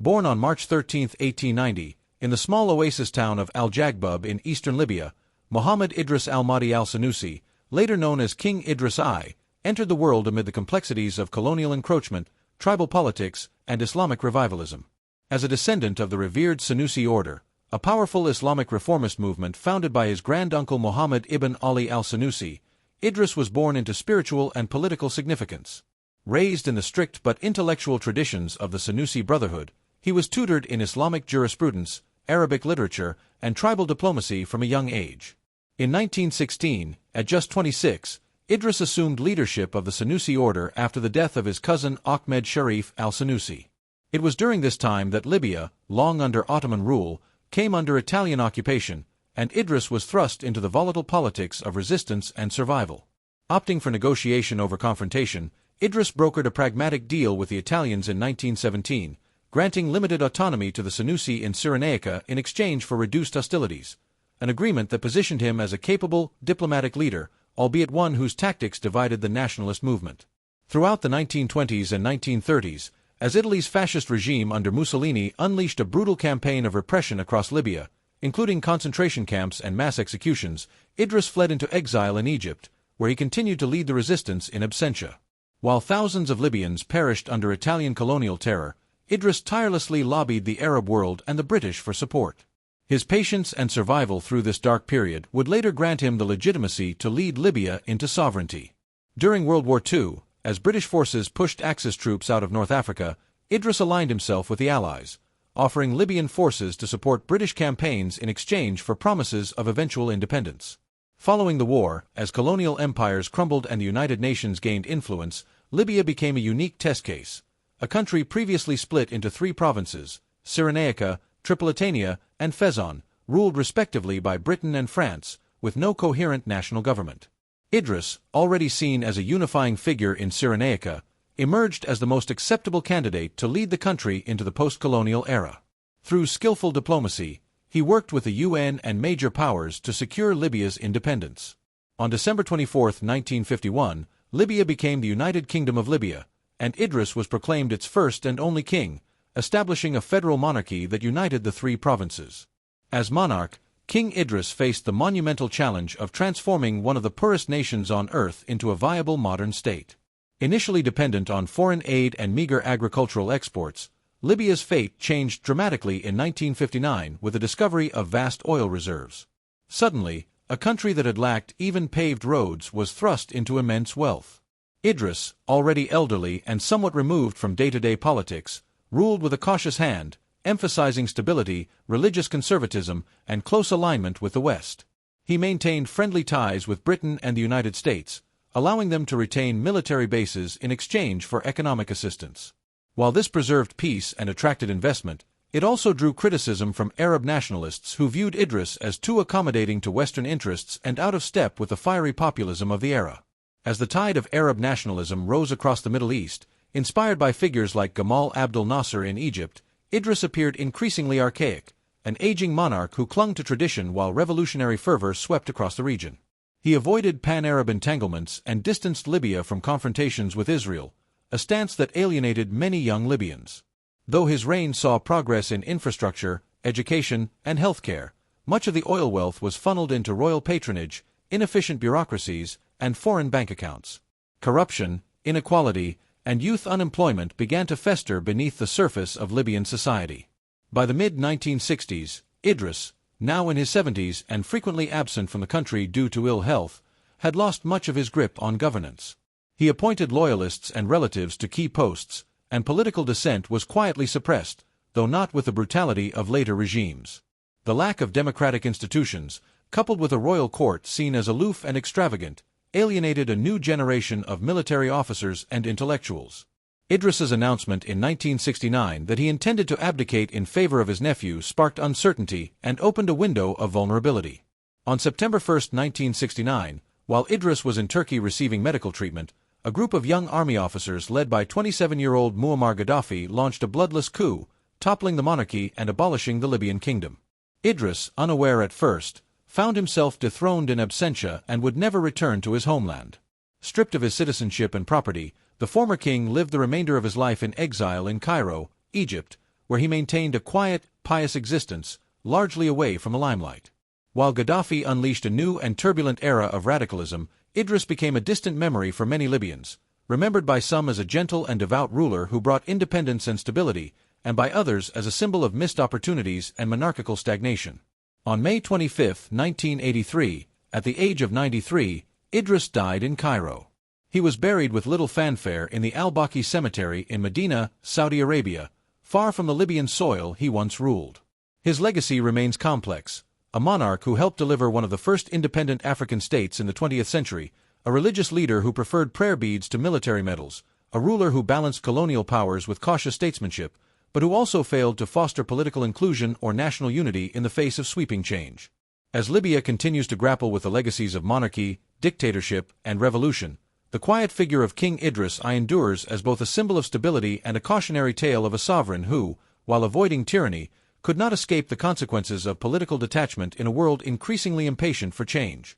Born on March 13, 1890, in the small oasis town of Al-Jagbub in eastern Libya, Muhammad Idris al-Mahdi al-Senussi, later known as King Idris I, entered the world amid the complexities of colonial encroachment, tribal politics, and Islamic revivalism. As a descendant of the revered Senussi order, a powerful Islamic reformist movement founded by his granduncle Muhammad ibn Ali al-Senussi, Idris was born into spiritual and political significance. Raised in the strict but intellectual traditions of the Senussi Brotherhood, he was tutored in Islamic jurisprudence, Arabic literature, and tribal diplomacy from a young age. In 1916, at just 26, Idris assumed leadership of the Senussi order after the death of his cousin Ahmed Sharif al-Senussi. It was during this time that Libya, long under Ottoman rule, came under Italian occupation, and Idris was thrust into the volatile politics of resistance and survival. Opting for negotiation over confrontation, Idris brokered a pragmatic deal with the Italians in 1917, granting limited autonomy to the Senussi in Cyrenaica in exchange for reduced hostilities, an agreement that positioned him as a capable, diplomatic leader, albeit one whose tactics divided the nationalist movement. Throughout the 1920s and 1930s, as Italy's fascist regime under Mussolini unleashed a brutal campaign of repression across Libya, including concentration camps and mass executions, Idris fled into exile in Egypt, where he continued to lead the resistance in absentia. While thousands of Libyans perished under Italian colonial terror, Idris tirelessly lobbied the Arab world and the British for support. His patience and survival through this dark period would later grant him the legitimacy to lead Libya into sovereignty. During World War II, as British forces pushed Axis troops out of North Africa, Idris aligned himself with the Allies, offering Libyan forces to support British campaigns in exchange for promises of eventual independence. Following the war, as colonial empires crumbled and the United Nations gained influence, Libya became a unique test case. A country previously split into three provinces, Cyrenaica, Tripolitania, and Fezzan, ruled respectively by Britain and France, with no coherent national government. Idris, already seen as a unifying figure in Cyrenaica, emerged as the most acceptable candidate to lead the country into the post-colonial era. Through skillful diplomacy, he worked with the UN and major powers to secure Libya's independence. On December 24, 1951, Libya became the United Kingdom of Libya, and Idris was proclaimed its first and only king, establishing a federal monarchy that united the three provinces. As monarch, King Idris faced the monumental challenge of transforming one of the poorest nations on earth into a viable modern state. Initially dependent on foreign aid and meager agricultural exports, Libya's fate changed dramatically in 1959 with the discovery of vast oil reserves. Suddenly, a country that had lacked even paved roads was thrust into immense wealth. Idris, already elderly and somewhat removed from day-to-day politics, ruled with a cautious hand, emphasizing stability, religious conservatism, and close alignment with the West. He maintained friendly ties with Britain and the United States, allowing them to retain military bases in exchange for economic assistance. While this preserved peace and attracted investment, it also drew criticism from Arab nationalists who viewed Idris as too accommodating to Western interests and out of step with the fiery populism of the era. As the tide of Arab nationalism rose across the Middle East, inspired by figures like Gamal Abdel Nasser in Egypt, Idris appeared increasingly archaic, an aging monarch who clung to tradition while revolutionary fervor swept across the region. He avoided pan-Arab entanglements and distanced Libya from confrontations with Israel, a stance that alienated many young Libyans. Though his reign saw progress in infrastructure, education, and healthcare, much of the oil wealth was funneled into royal patronage, inefficient bureaucracies, and foreign bank accounts. Corruption, inequality, and youth unemployment began to fester beneath the surface of Libyan society. By the mid-1960s, Idris, now in his 70s and frequently absent from the country due to ill health, had lost much of his grip on governance. He appointed loyalists and relatives to key posts, and political dissent was quietly suppressed, though not with the brutality of later regimes. The lack of democratic institutions, coupled with a royal court seen as aloof and extravagant, alienated a new generation of military officers and intellectuals. Idris's announcement in 1969 that he intended to abdicate in favor of his nephew sparked uncertainty and opened a window of vulnerability. On September 1, 1969, while Idris was in Turkey receiving medical treatment, a group of young army officers led by 27-year-old Muammar Gaddafi launched a bloodless coup, toppling the monarchy and abolishing the Libyan kingdom. Idris, unaware at first, found himself dethroned in absentia and would never return to his homeland. Stripped of his citizenship and property, the former king lived the remainder of his life in exile in Cairo, Egypt, where he maintained a quiet, pious existence, largely away from the limelight. While Gaddafi unleashed a new and turbulent era of radicalism, Idris became a distant memory for many Libyans, remembered by some as a gentle and devout ruler who brought independence and stability, and by others as a symbol of missed opportunities and monarchical stagnation. On May 25, 1983, at the age of 93, Idris died in Cairo. He was buried with little fanfare in the al-Baqi cemetery in Medina, Saudi Arabia, far from the Libyan soil he once ruled. His legacy remains complex: a monarch who helped deliver one of the first independent African states in the 20th century, a religious leader who preferred prayer beads to military medals, a ruler who balanced colonial powers with cautious statesmanship, but who also failed to foster political inclusion or national unity in the face of sweeping change. As Libya continues to grapple with the legacies of monarchy, dictatorship, and revolution, the quiet figure of King Idris I endures as both a symbol of stability and a cautionary tale of a sovereign who, while avoiding tyranny, could not escape the consequences of political detachment in a world increasingly impatient for change.